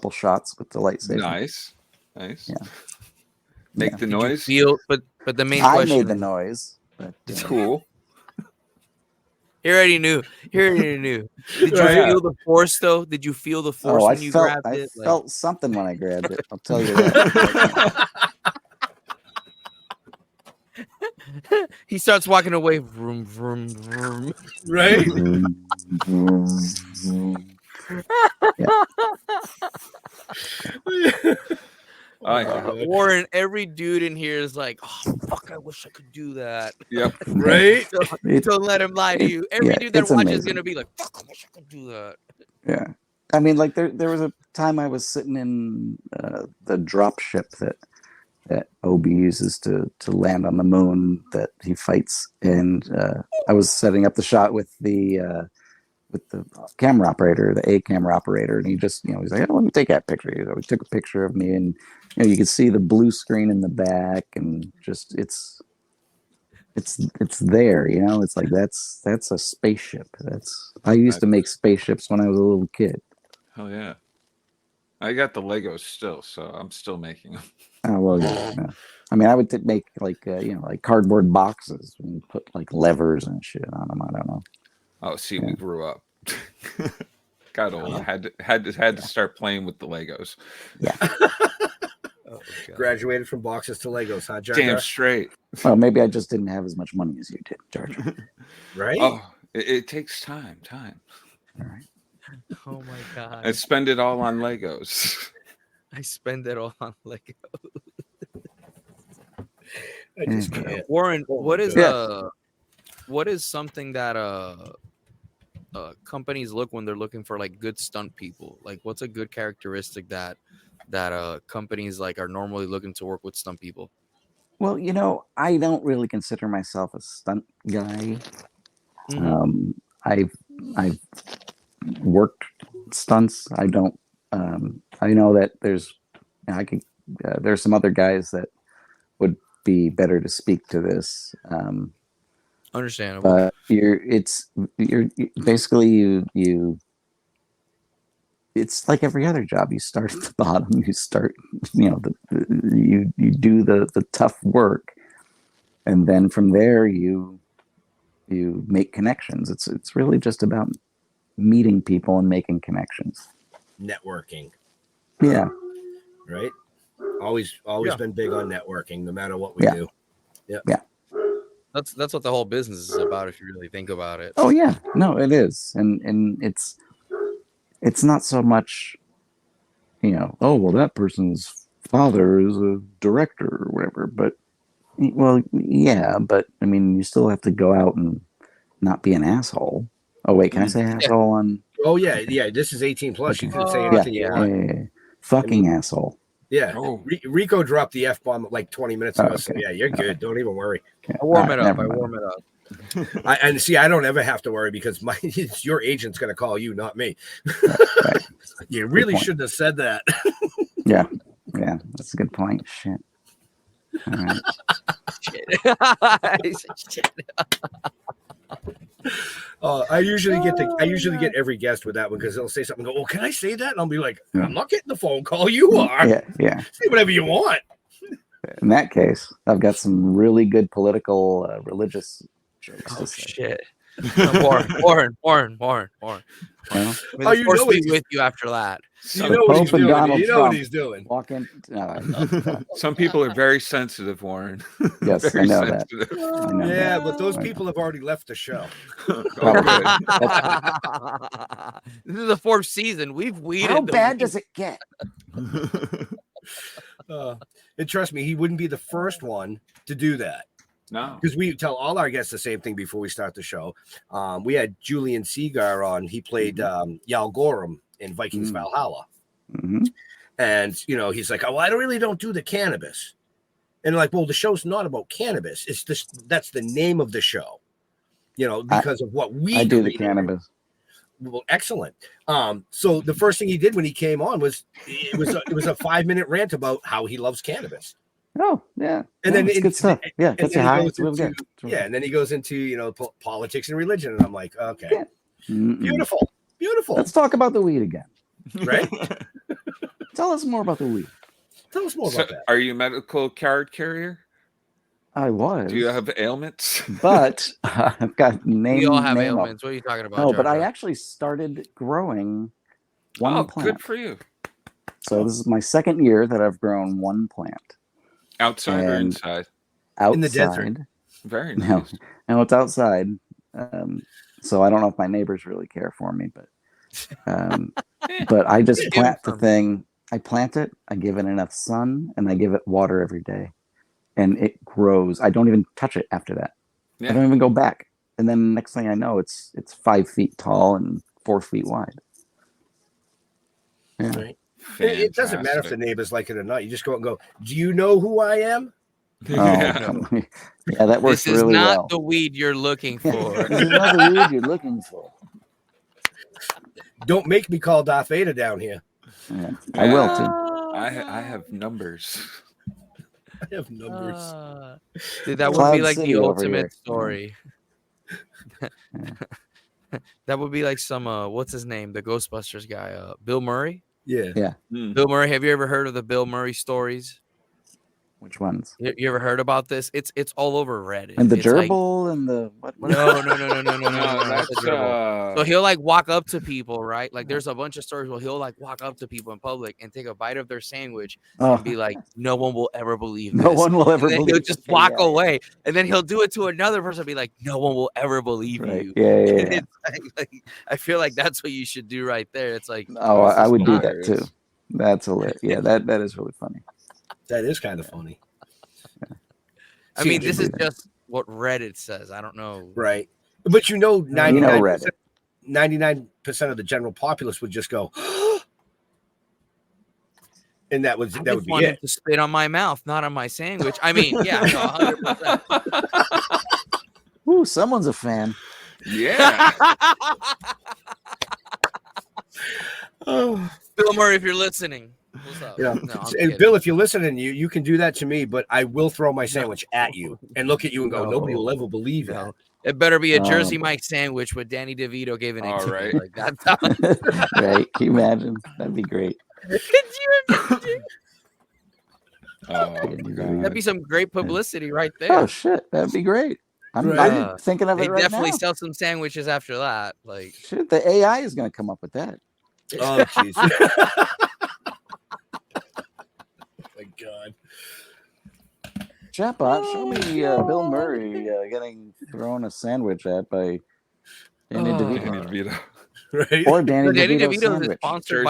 shots with the lightsaber. Nice. Yeah. Make the Did noise. But the main I question. made the noise. But, it's cool. He already knew. Did you feel the force though? Did you feel the force when you grabbed it? I felt something when I grabbed it. I'll tell you that. He starts walking away. Vroom, vroom, vroom. Right? Warren, every dude in here is like, oh, fuck, I wish I could do that. Yep. Right? Don't let him lie to you. Every dude that watches is going to be like, fuck, I wish I could do that. Yeah. I mean, like, there was a time I was sitting in the drop ship that Obi uses to land on the moon that he fights. And I was setting up the shot with the camera operator, the camera operator, and he just, he's like, oh, let me take that picture. He took a picture of me, and you could see the blue screen in the back, and just it's there. It's like that's a spaceship. I used to make spaceships when I was a little kid. Oh yeah, I got the Legos still, so I'm still making them. Oh well, yeah. I mean, I would make like like cardboard boxes and put like levers and shit on them. I don't know. Oh, see, we grew up. Got old. Had to start playing with the Legos. Yeah. Graduated from boxes to Legos, huh, Jar? Damn straight. Well, maybe I just didn't have as much money as you did, Jar. Right? Oh, it takes time. All right. Oh my god. I spend it all on Legos. I spend it all on Legos. I just can't. Warren, what is something that companies look when they're looking for like good stunt people? Like, what's a good characteristic that companies like are normally looking to work with stunt people? Well, I don't really consider myself a stunt guy. Mm-hmm. I've worked stunts. I don't. I know that there's some other guys that would be better to speak to this. Understandable. But you're basically it's like every other job. You start at the bottom. You start, you do the tough work, and then from there you make connections. It's really just about meeting people and making connections. Networking. Yeah. Right. Always been big on networking, no matter what we do. Yeah. Yeah. That's what the whole business is about, if you really think about it. Oh yeah, no, it is, and it's not so much, oh well, that person's father is a director or whatever, but but I mean, you still have to go out and not be an asshole. Oh wait, can I say asshole on? Oh yeah. This is 18 plus. You can say anything you want. Yeah. Fucking asshole. Yeah. Oh. Rico dropped the F-bomb like 20 minutes ago. Okay. So yeah, you're good. Don't even worry. I warm it up. And see, I don't ever have to worry because your agent's going to call you, not me. Right. You really shouldn't have said that. Yeah, that's a good point. Shit. All right. Shit. I usually get every guest with that one because they'll say something and go, oh, can I say that? And I'll be like, I'm not getting the phone call. You are. Yeah. Say whatever you want. In that case, I've got some really good political, religious jokes. Oh shit. Warren. Well, you know be with you after that. You know what he's doing. You know what he's doing. Walk in. Some people are very sensitive, Warren. Yes, very I know sensitive. that. But those people have already left the show. This is the 4th season. We've weeded. How bad does it get? And trust me, he wouldn't be the first one to do that. No, because we tell all our guests the same thing before we start the show. We had Julian Seagar on. He played Yal Gorham in Vikings Valhalla. Mm-hmm. And, he's like, oh, I really don't do the cannabis. And like, well, the show's not about cannabis. It's that's the name of the show, because of what we do the cannabis. Well, excellent. So the first thing he did when he came on was it was a 5-minute rant about how he loves cannabis. Oh yeah, and then it's good stuff. Yeah, and then he goes into politics and religion, and I'm like, okay, beautiful. Let's talk about the weed again, right? Tell us more about the weed. Tell us more about that. Are you a medical card carrier? I was. Do you have ailments? But I've got name. We all have ailments. What are you talking about? No, but I actually started growing one plant. Good for you. So this is my 2nd year that I've grown one plant. Outside or inside? outside. In the desert. Very nice. No, it's outside. So I don't know if my neighbors really care for me, but I just plant the thing. I plant it. I give it enough sun, and I give it water every day, and it grows. I don't even touch it after that. Yeah. I don't even go back. And then next thing I know, it's 5 feet tall and 4 feet wide. Yeah. Right. It doesn't matter if the neighbors like it or not. You just go out and go, do you know who I am? Yeah, that works really well. This is not the weed you're looking for. This is not the weed you're looking for. Don't make me call Darth Vader down here. Yeah, I will too. I have numbers. I have numbers. Dude, that would be like the ultimate story. That would be like some what's his name, the Ghostbusters guy, Bill Murray. Yeah. Bill Murray. Have you ever heard of the Bill Murray stories? Which ones? You ever heard about this? It's all over Reddit. And the gerbil and the what? No. So he'll like walk up to people, right? Like there's a bunch of stories where he'll like walk up to people in public and take a bite of their sandwich and be like, "No one will ever believe this." No one will ever believe. He'll just walk away, and then he'll do it to another person, and be like, "No one will ever believe you." Yeah. Like, I feel like that's what you should do right there. It's like, I would do that too. That's hilarious. Yeah, that is really funny. That is kind of funny. I mean, this is just what Reddit says. I don't know. Right. But 99% of the general populace would just go, and that would be it. To spit on my mouth, not on my sandwich. I mean, yeah, no, 100%. Ooh, someone's a fan. Yeah. Bill Murray, if you're listening. What's up? Yeah. No, and Bill, if you're listening, you can do that to me, but I will throw my sandwich at you and look at you and go, nobody will ever believe it. It better be a Jersey Mike sandwich with Danny DeVito giving it to right. me. Like that. Right. Can you imagine? That'd be great. Could you imagine? That'd be some great publicity right there. Oh shit, that'd be great. I'm thinking of it right now. They definitely sell some sandwiches after that. Like shit, the AI is going to come up with that. Oh jeez. My God. Chatbot, show me Bill Murray getting thrown a sandwich at by Danny DeVito. Right? Or Danny DeVito sandwich. is sponsored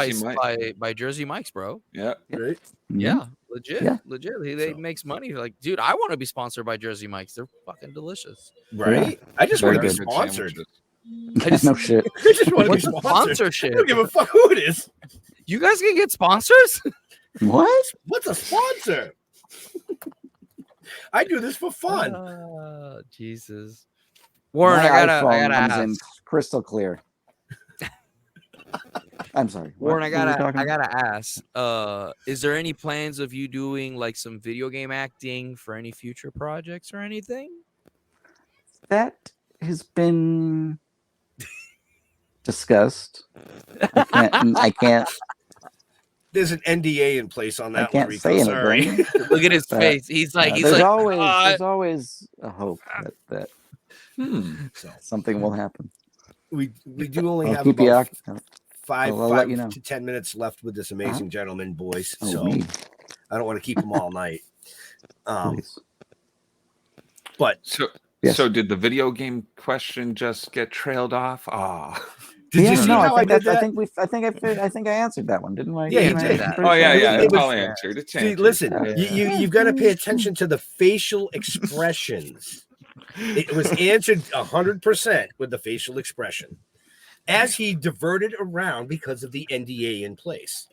by Jersey Mike's, bro. Yeah. Right? Yeah, legit. Yeah. Legit. He makes money. Like, dude, I want to be sponsored by Jersey Mike's. They're fucking delicious. Right? Yeah. I just want to be sponsored. No shit. I just want to be sponsored. Sponsorship. I don't give a fuck who it is. You guys can get sponsors? What? What's a sponsor? I do this for fun. Jesus. Warren, I gotta ask. In crystal clear. I'm sorry. Warren, I gotta ask. Is there any plans of you doing like some video game acting for any future projects or anything? That has been discussed. I can't. There's an NDA in place on that. I can't say anything. Look at his face. He's like, there's always a hope that something will happen. We do only have keep about you five to 10 minutes left with this amazing gentleman, boys. Oh, so I don't want to keep them all night. But so did the video game question just get trailed off? Did you see how I did that? I think I answered that one, didn't I? Yeah, you did that. Oh yeah. It's all answered. It's answered. Listen, you've got to pay attention to the facial expressions. It was answered 100% with the facial expression, as he diverted around because of the NDA in place.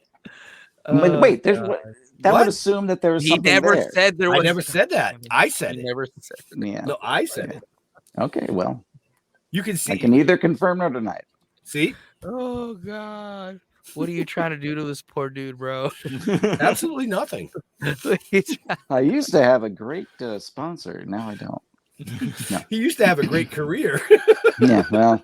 Wait, that would assume that there was something He never there. said there was. I never said that. I said it. Never said it. Yeah. No, I said it. Okay, well, you can see. I can either confirm or deny it. See? Oh God, what are you trying to do to this poor dude, bro? Absolutely nothing. I used to have a great sponsor. Now I don't. No. He used to have a great career. Yeah, well,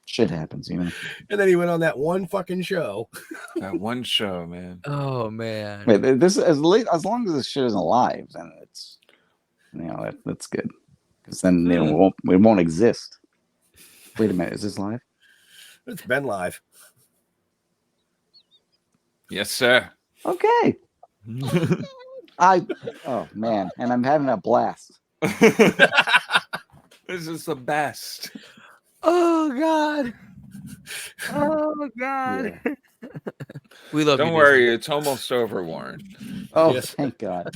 shit happens, you know. And then he went on that one fucking show. That one show, man. Oh man. Wait, this as long as this shit isn't live, then it's that's good. Because then it won't exist. Wait a minute, is this live? It's been live. Yes, sir. Okay. Oh man, and I'm having a blast. This is the best. Oh God. Oh God. Yeah. We love you. Don't worry, it's almost over, Warren. Oh, Yes. thank God.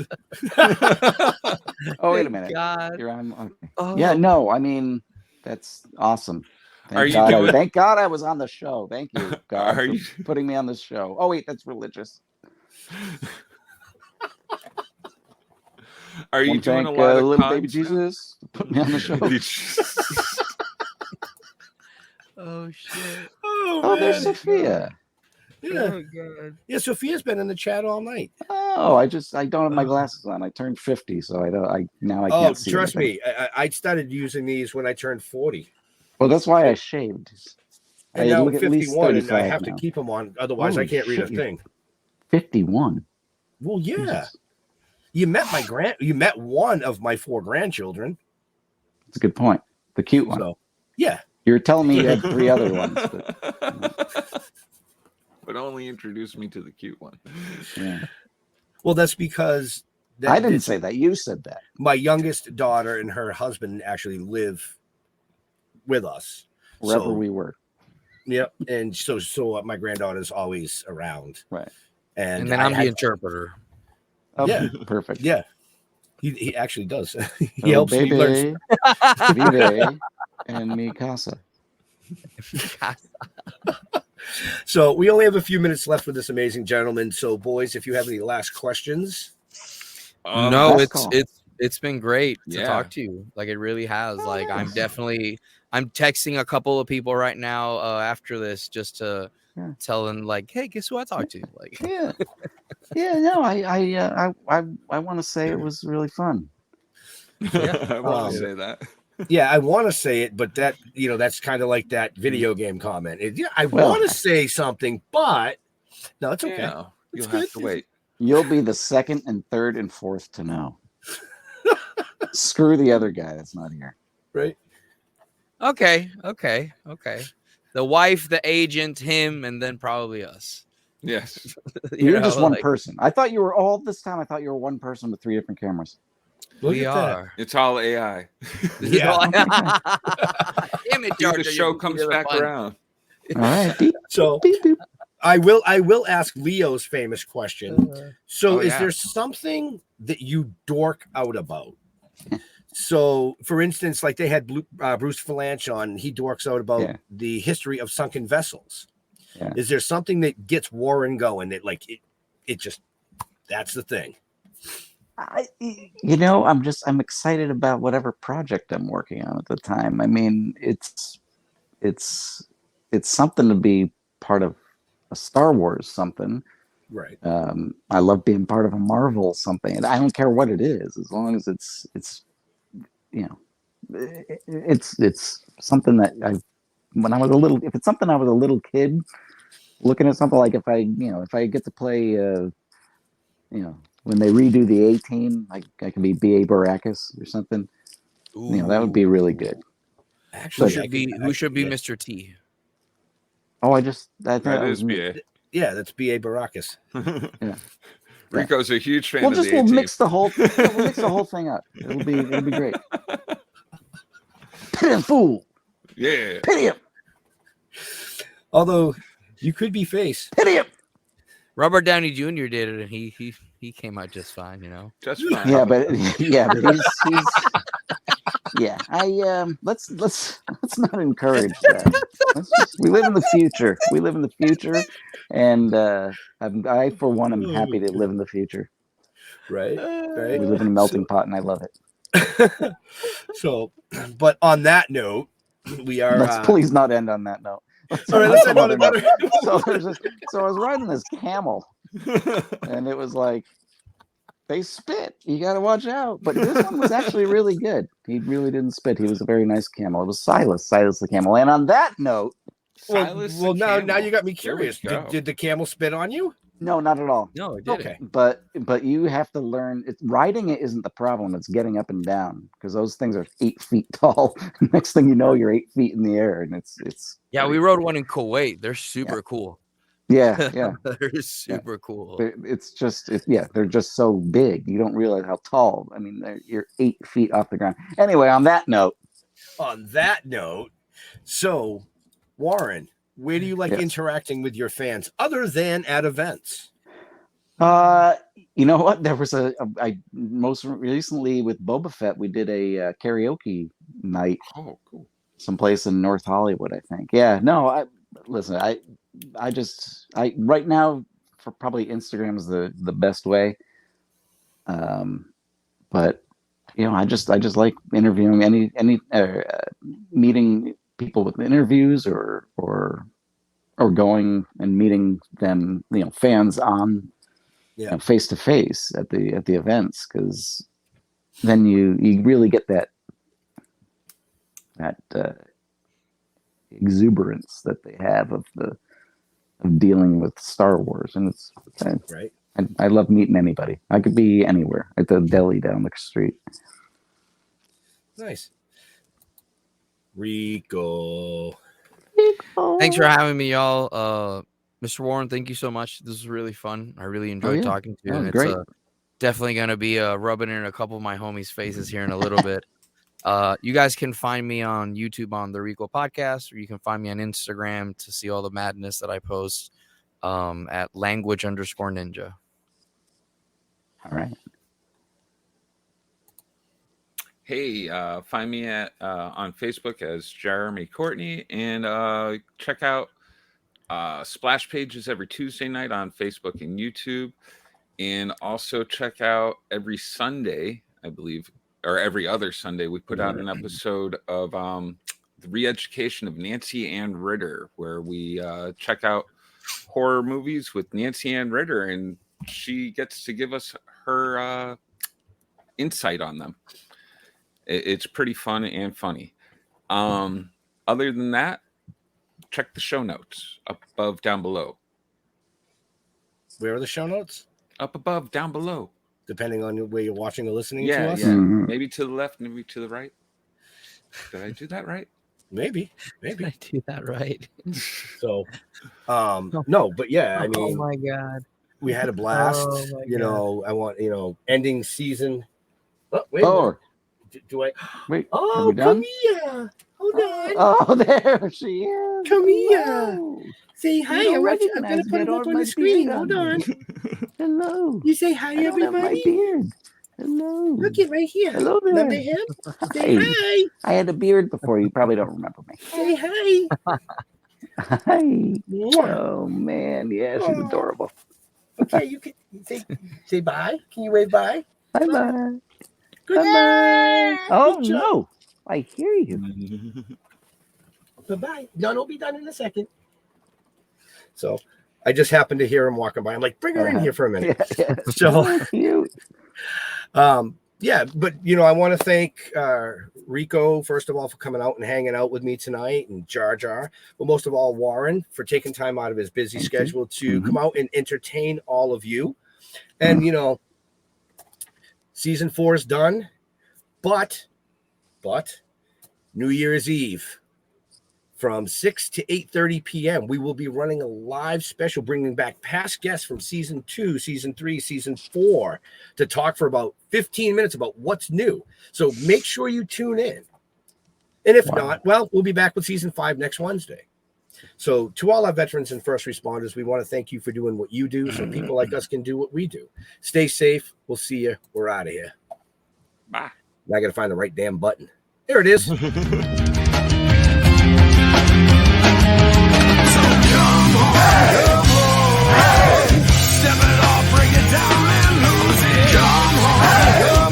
Oh, wait a minute. God. You're on. Okay. Oh. Yeah, no, I mean that's awesome. Are you God, doing- thank God I was on the show. Thank you, God, Are for you- putting me on the show. Oh wait, that's religious. Are you Wanna doing thank, a lot of little baby cons now? Jesus to put me on the show? Oh shit. Oh, there's Sophia. Yeah. Oh God. Yeah, Sophia's been in the chat all night. Oh, I don't have my glasses on. I turned 50, so I Oh, can't see. trust anything. me, I started using these when I turned 40. Well, that's why I shaved. And now I'm look at least 51, and I 35 have to now. keep them on. Otherwise, I Holy can't read a shit, you're thing. 51. Well, yeah. Jesus. You met one of my 4 grandchildren. That's a good point. The cute one. So, yeah. You're telling me you had 3 other ones. But, But only introduce me to the cute one. yeah. Well, that's because I didn't say that. You said that. my youngest daughter and her husband actually live with us. Wherever So- we were. Yep. And so my granddaughter's always around. Right. And then I'm the interpreter. Oh, Yeah. Perfect. Yeah. He actually does. He Oh, helps me learn. baby, vive, and mi casa. So we only have a few minutes left with this amazing gentleman. So, boys, if you have any last questions. No, last it's call. it's been great to Yeah. talk to you. Like it really has. Like I'm yes. I'm texting a couple of people right now after this just to tell them like, hey, guess who I talked to? Like, Yeah. Yeah, no, I want to say it was really fun. I want to say that. Yeah, I want to say it, but that's kind of like that video game comment. I Well- want to say something, but no, it's okay. Yeah, you'll It's have good. to wait. You'll be the second and third and fourth to know. Screw the other guy that's not here. Right? okay. The wife, the agent, him, and then probably us. Yes. You're just one like, person. I thought you were all this time. I thought you were one person with 3 different cameras. We are. It's all AI. Yeah. Damn it, Dude, Georgia, the show you comes did it back fun. around. All right. Beep, So beep, beep. I will ask Leo's famous question. So, Oh, is yeah. there something that you dork out about? So, for instance, like they had Bruce Valanche on, he dorks out about the history of sunken vessels. Yeah. Is there something that gets Warren going that like it just that's the thing? I'm excited about whatever project I'm working on at the time. I mean, it's something to be part of a Star Wars something. Right. I love being part of a Marvel something, and I don't care what it is, as long as it's something that if it's something I was a little kid looking at, something like if I get to play, when they redo the A-Team, I can be B.A. Baracus or something. That would be really good. Actually, who should be Mr. T? Oh, I think That is BA. Yeah, that's B.A. Baracus. Yeah. Rico's a huge fan We'll of just the we'll A-Team. mix the whole thing up. It'll be great. Pity him, fool. Yeah. Pity him. Although you could be face. Pity him. Robert Downey Jr. did it, and he came out just fine. Just fine. Yeah, but he's yeah. Let's not encourage that. We live in the future. And I for one am happy to live in the future. Right. We live in a melting pot, and I love it. So, but on that note, we are. Let's please not end on that note. All right, let's end on another. So I was riding this camel, and it was like they spit. You got to watch out. But this one was actually really good. He really didn't spit. He was a very nice camel. It was Silas the camel. And on that note, well, now you got me curious. Did the camel spit on you? no, not at all. No, it didn't. Okay. But you have to learn. Riding it isn't the problem. It's getting up and down, because those things are 8 feet tall. Next thing you know, you're 8 feet in the air, and it's. Yeah, we rode one in Kuwait. They're super cool. Yeah, yeah. They're super cool. It's just, they're just so big. You don't realize how tall. I mean, you're 8 feet off the ground. Anyway, on that note. So, Warren, where do you like interacting with your fans other than at events? You know what? There was I most recently with Boba Fett, we did a karaoke night. Oh, cool. Someplace in North Hollywood, I think. Yeah, no, I right now for probably Instagram is the best way. But you know, I just like interviewing any meeting people with interviews or going and meeting them, you know, fans on face to face at the events, because then you really get that exuberance that they have of dealing with Star Wars, and it's right. And I love meeting anybody. I could be anywhere at the deli down the street. Nice. Rico. Thanks for having me, y'all. Mr. Warren, thank you so much. This was really fun. I really enjoyed talking to you. And great. It's definitely going to be rubbing in a couple of my homies' faces here in a little bit. You guys can find me on YouTube on the Rico Podcast, or you can find me on Instagram to see all the madness that I post at language_ninja. All right. Hey, find me on Facebook as Jeremy Courtney, and check out Splash Pages every Tuesday night on Facebook and YouTube, and also check out every Sunday, I believe, or every other Sunday, we put out an episode of the Re-Education of Nancy Ann Ritter, where we check out horror movies with Nancy Ann Ritter, and she gets to give us her insight on them. It's pretty fun and funny. Other than that, check the show notes up above, down below. Where are the show notes? Up above, down below. Depending on where you're watching or listening to us? Yeah. Mm-hmm. Maybe to the left, maybe to the right. Did I do that right? Maybe. Did I do that right? So, no, but yeah, I mean, oh my God, we had a blast. You know, I want, ending season. Oh, wait. Do I? Wait. Oh, come here. Hold on. Oh, there she is. Come here. Wow. Say hi. I'm going to put it up on the screen. Hold on. Hello. You say hi, everybody. My beard. Hello. Look it right here. Hello there. Remember him? Say hi. I had a beard before. You probably don't remember me. Say hi. Hi. Oh man, yeah, she's adorable. Okay, you can say bye. Can you wave bye? Bye bye. Goodbye. Oh no, I hear you. Bye. Done will be done in a second. So I just happened to hear him walking by. I'm like, bring her in here for a minute. Yeah. So cute. Yeah, but I want to thank Rico, first of all, for coming out and hanging out with me tonight, and Jar Jar, but most of all, Warren, for taking time out of his busy schedule to come out and entertain all of you. And season 4 is done, but New Year's Eve from 6 to 8:30 p.m. we will be running a live special, bringing back past guests from season 2, season 3, season 4 to talk for about 15 minutes about what's new. So make sure you tune in. And if not, well, we'll be back with season 5 next Wednesday. So to all our veterans and first responders, we want to thank you for doing what you do so people like us can do what we do. Stay safe. We'll see you. We're out of here. Bye. Now I got to find the right damn button. There it is. Step it off, bring it down and lose it. Come on.